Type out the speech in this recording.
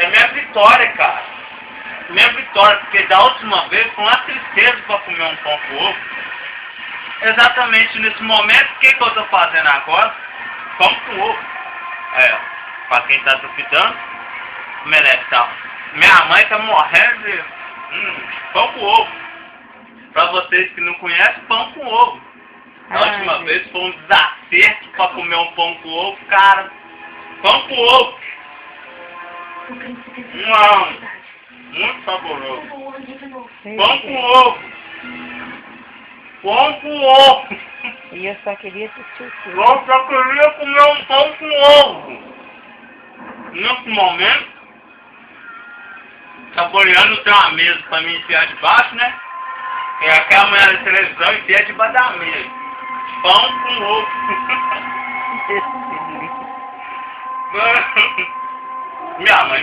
É minha vitória, cara. Minha vitória, porque da última vez foi uma tristeza pra comer um pão com ovo. Exatamente nesse momento, o que eu tô fazendo agora? Pão com ovo. É, pra quem tá duvidando, merece tá. Minha mãe tá morrendo de pão com ovo. Pra vocês que não conhecem, pão com ovo. Da última vez foi um desacerto pra comer um pão com ovo, cara. Pão com ovo. Muito saboroso. Pão com ovo. Pão com ovo. E eu só queria assistir o filme. Eu só queria comer um pão com ovo. Nesse momento, saboreando, tem uma mesa pra mim enfiar debaixo, né? E aquela mulher da televisão enfia debaixo da mesa. Pão com ovo. Minha mãe.